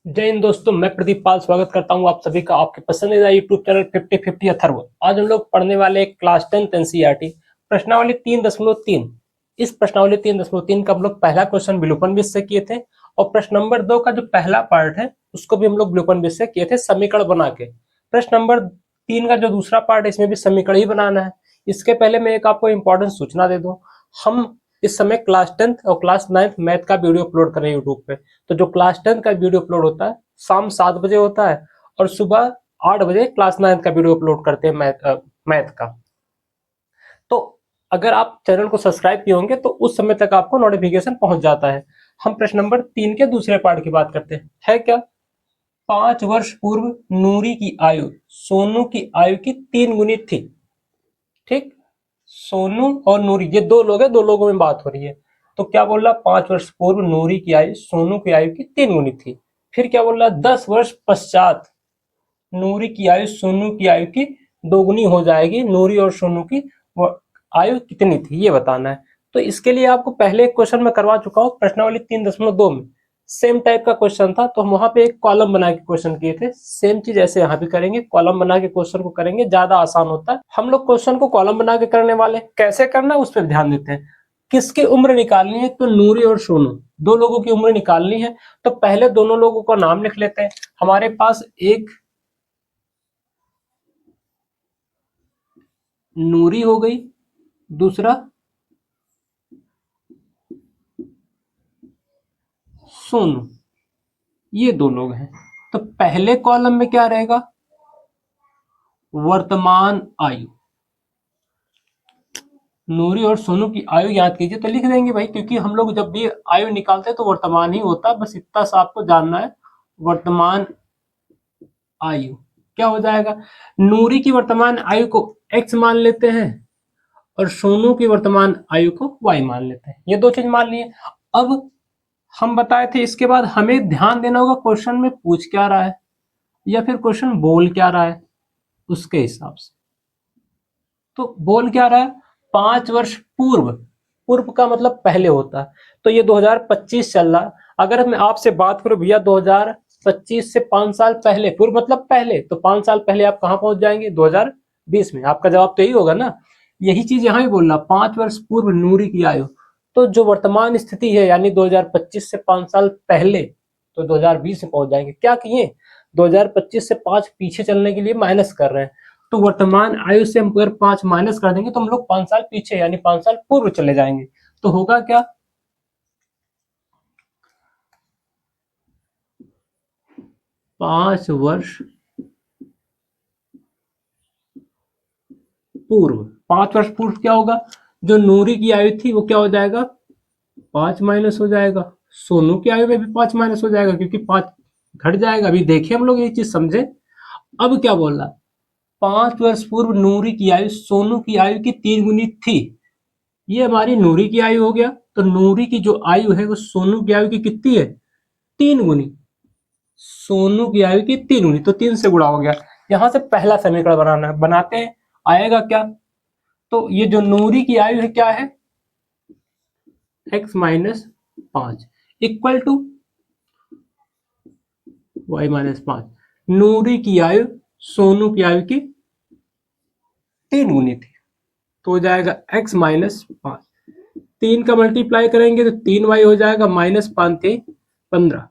जय हिंद दोस्तों, मैं प्रदीप पाल स्वागत करता हूं आप सभी का आपके पसंदीदा यूट्यूब चैनल 50-50 अथर्व। आज हम लोग पढ़ने वाले क्लास 10 एनसीईआरटी प्रश्नावली 3.3। इस प्रश्नावली 3.3 का हम लोग पहला क्वेश्चन विलोपन विधि से किए थे और प्रश्न नंबर 2 का जो पहला पार्ट है उसको भी हम लोग विलोपन विधि से किए थे समीकरण बना के। प्रश्न नंबर 3 का जो दूसरा पार्ट है इसमें भी समीकरण ही बनाना है। इसके पहले मैं एक आपको इंपॉर्टेंट सूचना दे दूं, हम इस समय क्लास 10th और क्लास 9th मैथ का वीडियो अपलोड कर रहे हैं यूट्यूब पे। तो जो क्लास 10th का वीडियो अपलोड होता है शाम 7 बजे होता है और सुबह 8 बजे क्लास 9th का वीडियो अपलोड करते हैं मैथ का। तो अगर आप चैनल को सब्सक्राइब किए होंगे तो उस समय तक आपको नोटिफिकेशन पहुंच जाता है। हम प्रश्न नंबर 3 के दूसरे पार्ट की बात करते हैं। है क्या? 5 वर्ष पूर्व नूरी की आयु सोनू की आयु की 3 गुनी थी। ठीक, सोनू और नूरी ये दो लोग हैं, दो लोगों में बात हो रही है। तो क्या बोल रहा? 5 वर्ष पूर्व नूरी की आयु सोनू की आयु की 3 गुनी थी। फिर क्या बोल रहा? 10 वर्ष पश्चात नूरी की आयु सोनू की आयु की 2 गुनी हो जाएगी। नूरी और सोनू की आयु कितनी थी ये बताना है। तो इसके लिए आपको पहले एक क्वेश्चन मैं करवा चुका हूँ प्रश्नावली 3.2 में। सेम टाइप का क्वेश्चन था तो हम वहां पे एक कॉलम बना के क्वेश्चन किए थे। सेम चीज ऐसे यहाँ भी करेंगे, कॉलम बना के क्वेश्चन को करेंगे, ज्यादा आसान होता है। हम लोग क्वेश्चन को कॉलम बना के करने वाले, कैसे करना है उस पर ध्यान देते हैं। किसकी उम्र निकालनी है? तो नूरी और सोनू दो लोगों की उम्र निकालनी है। तो पहले दोनों लोगों का नाम लिख लेते हैं। हमारे पास एक नूरी हो गई, दूसरा सोनू, ये दो लोग हैं। तो पहले कॉलम में क्या रहेगा? वर्तमान आयु। नूरी और सोनू की आयु याद कीजिए तो लिख देंगे भाई, क्योंकि हम लोग जब भी आयु निकालते हैं तो वर्तमान ही होता है। बस इतना सा आपको जानना है। वर्तमान आयु क्या हो जाएगा? नूरी की वर्तमान आयु को x मान लेते हैं और सोनू की वर्तमान आयु को y मान लेते हैं। ये दो चीज मान लिए। अब हम बताए थे इसके बाद हमें ध्यान देना होगा क्वेश्चन में पूछ क्या रहा है या फिर क्वेश्चन बोल क्या रहा है उसके हिसाब से। तो बोल क्या रहा है? 5 वर्ष पूर्व, पूर्व का मतलब पहले होता है। तो ये 2025 चल रहा है। अगर मैं आपसे बात करूं भैया 2025 से 5 साल पहले, पूर्व मतलब पहले, तो 5 साल पहले आप कहां पहुंच जाएंगे? 2020 में। आपका जवाब तो यही होगा ना। यही चीज यहां भी बोल रहा, 5 वर्ष पूर्व नूरी की आयु। तो जो वर्तमान स्थिति है यानी 2025 से 5 साल पहले, तो 2020 में पहुंच जाएंगे। क्या किए? 2025 से 5 पीछे चलने के लिए माइनस कर रहे हैं। तो वर्तमान आयु से हम अगर 5 माइनस कर देंगे तो हम लोग 5 साल पीछे यानी 5 साल पूर्व चले जाएंगे। तो होगा क्या? 5 वर्ष पूर्व। 5 वर्ष पूर्व क्या होगा? जो नूरी की आयु थी वो क्या हो जाएगा? 5 माइनस हो जाएगा। सोनू की आयु में भी 5 माइनस हो जाएगा क्योंकि 5 घट जाएगा। अभी देखिए हम लोग ये चीज समझे। अब क्या बोल रहा? 5 वर्ष पूर्व नूरी की आयु सोनू की आयु की 3 गुनी थी। ये हमारी नूरी की आयु हो गया। तो नूरी की जो आयु है वो सोनू की आयु की कितनी है? 3 गुनी। सोनू की आयु की 3 गुनी, तो 3 से गुणा हो गया। यहां से पहला समीकरण बनाना है, बनाते हैं। आएगा क्या? तो ये जो नूरी की आयु है क्या है? x minus 5 equal to y minus 5। Noori की आयु सोनू की आयु की 3 गुनी थी तो हो जाएगा x माइनस 5। 3 का मल्टीप्लाई करेंगे तो 3y हो जाएगा, माइनस 5 15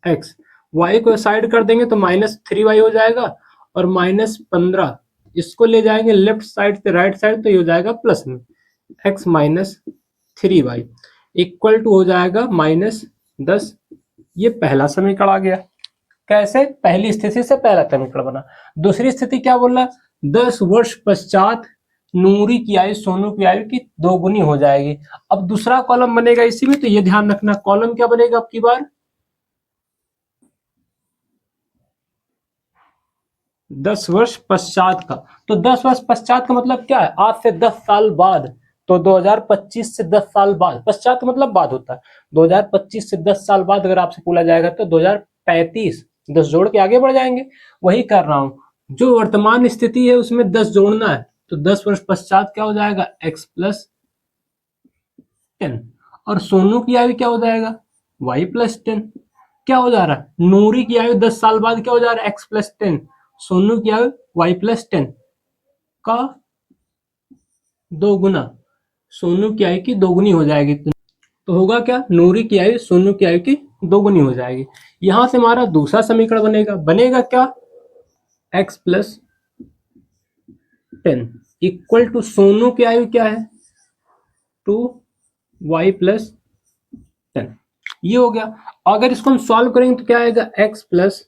x। y को साइड कर देंगे तो -3y हो जाएगा और -15 इसको ले जाएंगे लेफ्ट साइड से राइट साइड तो ये हो जाएगा प्लस में x minus 3y equal to हो जाएगा -10। ये पहला समीकरण आ गया। कैसे? पहली स्थिति से पहला समीकरण बना। दूसरी स्थिति क्या बोल रहा? 10 वर्ष पश्चात नूरी की आयु सोनू की आयु की 2 गुनी हो जाएगी। अब दूसरा कॉलम बनेगा इसी में, तो ये ध्यान रखना। कॉलम क्या बनेगा अब की बार? 10 वर्ष पश्चात का। तो 10 वर्ष पश्चात का मतलब क्या है? आज से 10 साल बाद। तो 2025 से 10 साल बाद, पश्चात का मतलब बाद होता है। 2025 से 10 साल बाद अगर आपसे पूछा जाएगा तो 2035, 10 जोड़ के आगे बढ़ जाएंगे। वही कर रहा हूं। जो वर्तमान स्थिति है उसमें 10 जोड़ना है। तो 10 वर्ष पश्चात क्या हो जाएगा? x plus 10। और सोनू की आयु क्या हो जाएगा? y plus 10। क्या हो जा रहा है, नूरी की आयु 10 साल बाद क्या हो जा रहा है, x प्लस 10, सोनू की आयु y प्लस 10 का 2 गुना, सोनू की आयु की 2 गुनी हो जाएगी। तो होगा क्या, नूरी की आयु सोनू की आयु की 2 गुनी हो जाएगी। यहां से हमारा दूसरा समीकरण बनेगा क्या, x plus 10 equal to Sonu की आयु क्या है 2y प्लस 10, ये हो गया। अगर इसको हम सॉल्व करेंगे तो क्या आएगा, x प्लस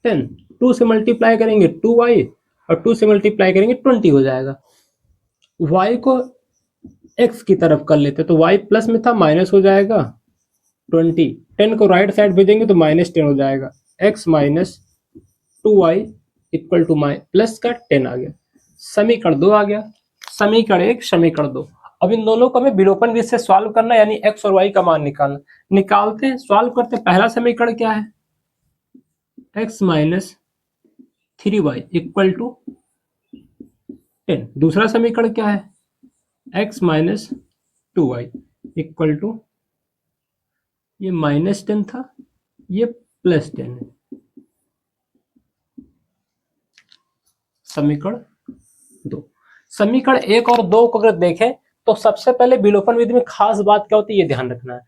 10, 2 से मल्टीप्लाई करेंगे 2y और 2 से मल्टीप्लाई करेंगे 20 हो जाएगा। y को x की तरफ कर लेते तो y प्लस में था, माइनस हो जाएगा 20, 10 को राइट साइड भेजेंगे तो माइनस 10 हो जाएगा, x minus 2y equal two plus का 10 आ गया। समीकरण 2 आ गया, समीकरण 1 समीकरण 2। अब इन दोनों को हमें विलोपन विधि से सॉल्व करना, यानी x और y का मान निकालना। निकालते हैं, सॉल्व करते हैं। पहला समीकरण क्या है, x minus 3y equal to 10। दूसरा समीकरण क्या है, x minus 2y equal to, ये माइनस 10 था, ये प्लस 10 है। समीकरण 2। समीकरण 1 और 2 को अगर देखें तो सबसे पहले विलोपन विधि में खास बात क्या होती है, ये ध्यान रखना है।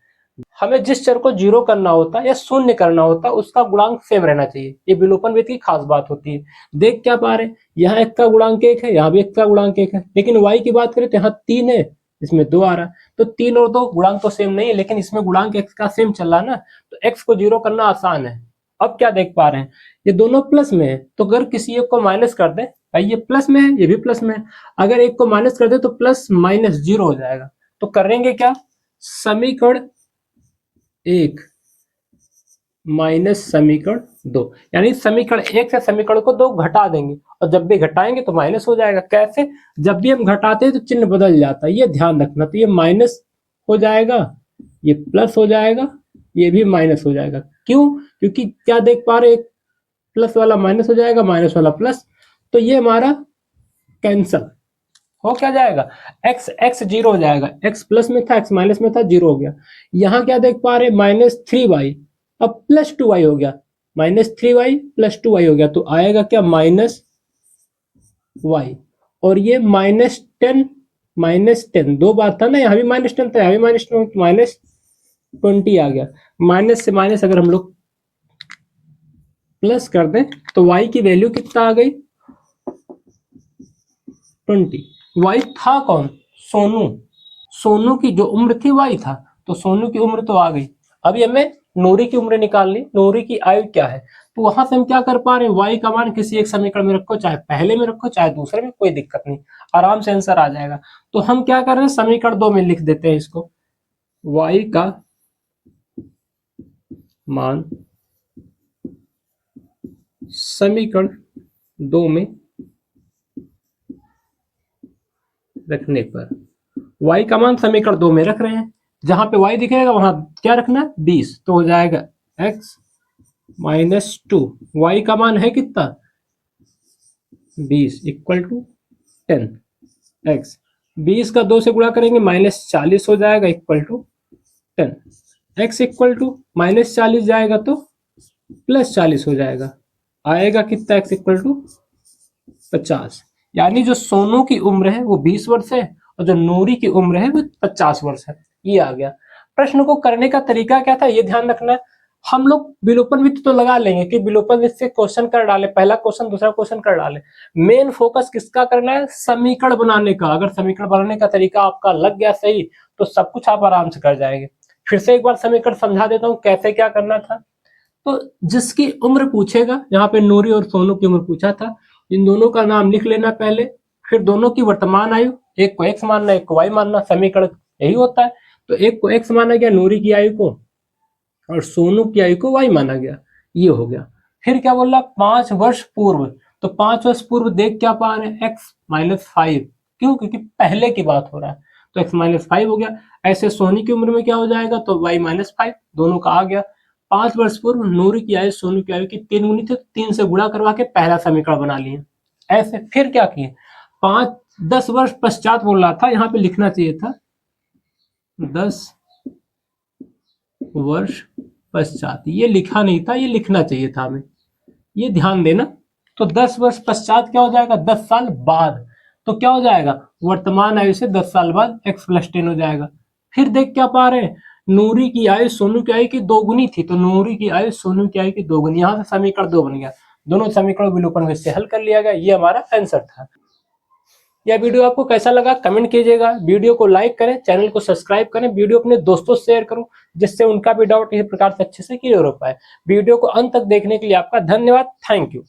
हमें जिस चर को जीरो करना होता है या शून्य करना होता है उसका गुणांक सेम रहना चाहिए, ये विलोपन विधि की खास बात होती है। देख क्या पा रहे हैं, यहाँ एक का गुणांक 1 है, यहाँ भी एक का गुणांक 1 है, लेकिन y की बात करें तो यहाँ 3 है, इसमें 2 आ रहा है। तो 3 और 2 गुणांक तो सेम नहीं है, लेकिन इसमें गुणांक x का सेम चल रहा है ना, तो x को जीरो करना आसान है। अब क्या देख पा रहे हैं, ये दोनों प्लस में है, तो अगर किसी एक को माइनस कर दे, भाई ये प्लस में है, ये भी प्लस में है, अगर एक को माइनस कर दे तो प्लस माइनस जीरो हो जाएगा। तो करेंगे क्या, समीकरण 1 माइनस समीकरण 2, यानी समीकरण 1 से समीकरण को 2 घटा देंगे, और जब भी घटाएंगे तो माइनस हो जाएगा। कैसे, जब भी हम घटाते हैं तो चिन्ह बदल जाता है, ये ध्यान रखना। तो ये माइनस हो जाएगा, ये प्लस हो जाएगा, ये भी माइनस हो जाएगा। क्यों, क्योंकि क्या देख पा रहे, एक प्लस वाला माइनस हो जाएगा, माइनस वाला प्लस, तो ये हमारा कैंसल हो क्या जाएगा, x x जीरो हो जाएगा, x प्लस में था, x माइनस में था, जीरो हो गया। यहाँ क्या देख पा रहे, माइनस 3y, अब प्लस 2y हो गया, माइनस 3y प्लस 2y हो गया, तो आएगा क्या, माइनस y। और ये माइनस टेन 2 बार था ना, यहाँ भी माइनस 10 था, यहाँ भी माइनस 10, माइनस 20 आ गया। माइनस से माइनस अगर हम लोग प्लस कर दें तो y की वैल्यू कितना आ गई, 20। y था कौन, सोनू, सोनू की जो उम्र थी y था, तो सोनू की उम्र तो आ गई। अभी हमें नूरी की उम्र निकालनी, नूरी की आयु क्या है, तो वहां से हम क्या कर पा रहे हैं, y का मान किसी एक समीकरण में रखो, चाहे पहले में रखो चाहे दूसरे में, कोई दिक्कत नहीं, आराम से आंसर आ जाएगा। तो हम क्या कर रहे हैं, समीकरण 2 में लिख देते हैं इसको, y का मान समीकरण 2 में रखने पर, y का मान समीकरण 2 में रख रहे हैं, जहां पे y दिखेगा वहां क्या रखना है, 20, तो हो जाएगा x माइनस 2, y का मान है कितना 20 इक्वल टू 10, x 20 का 2 से गुणा करेंगे माइनस 40 हो जाएगा equal to 10, x equal to minus 40 जाएगा तो प्लस 40 हो जाएगा, आएगा कितना, x इक्वल टू 50। यानी जो सोनू की उम्र है वो 20 वर्ष है और जो नूरी की उम्र है वो 50 वर्ष है। ये आ गया। प्रश्न को करने का तरीका क्या था, ये ध्यान रखना है। हम लोग विलोपन विधि तो लगा लेंगे कि विलोपन विधि से क्वेश्चन कर डाले, पहला क्वेश्चन दूसरा क्वेश्चन कर डाले। मेन फोकस किसका करना है, समीकरण बनाने का। अगर समीकरण बनाने का तरीका आपका लग गया सही तो सब कुछ आप आराम से कर जाएंगे। फिर से एक बार समीकरण समझा देता हूँ कैसे क्या करना था। तो जिसकी उम्र पूछेगा, यहाँ पे नूरी और सोनू की उम्र पूछा था, इन दोनों का नाम लिख लेना पहले, फिर दोनों की वर्तमान आयु, एक को x मानना एक को y मानना, समीकरण यही होता है। तो एक को x माना गया नूरी की आयु को, और सोनू की आयु को y माना गया, ये हो गया। फिर क्या बोला, 5 वर्ष पूर्व, तो 5 वर्ष पूर्व देख क्या पा रहे हैं, x माइनस 5, क्यों, क्योंकि पहले की बात हो रहा है, तो x माइनस 5 हो गया। ऐसे सोनी की उम्र में क्या हो जाएगा, तो y माइनस 5, दोनों का आ गया। 5 वर्ष पूर्व नूरी की आयु सोनू की आयु की 3 गुनी थी, 3 से गुणा करवा के पहला समीकरण बना लिए। ऐसे फिर क्या किए, 10 वर्ष पश्चात बोल रहा था, यहाँ पे लिखना चाहिए था 10 वर्ष पश्चात, ये लिखा नहीं था, ये लिखना चाहिए था हमें, ये ध्यान देना। तो 10 वर्ष पश्चात क्या हो जाएगा, 10 साल बाद। तो क्या हो जाएगा, वर्तमान आयु से 10 साल बाद x + 10 हो जाएगा। फिर देख क्या पा रहे हैं, नूरी की आयु सोनू की आयु की दोगुनी थी, तो नूरी की आयु सोनू की आयु की दोगुनी, यहां से समीकरण 2 बन गया। दोनों समीकरण विलोपन विधि से हल कर लिया गया, ये हमारा आंसर था। यह वीडियो आपको कैसा लगा कमेंट कीजिएगा, वीडियो को लाइक करें, चैनल को सब्सक्राइब करें, वीडियो अपने दोस्तों से शेयर करो, जिससे उनका भी डाउट इसी प्रकार से अच्छे से क्लियर हो पाए। वीडियो को अंत तक देखने के लिए आपका धन्यवाद, थैंक यू।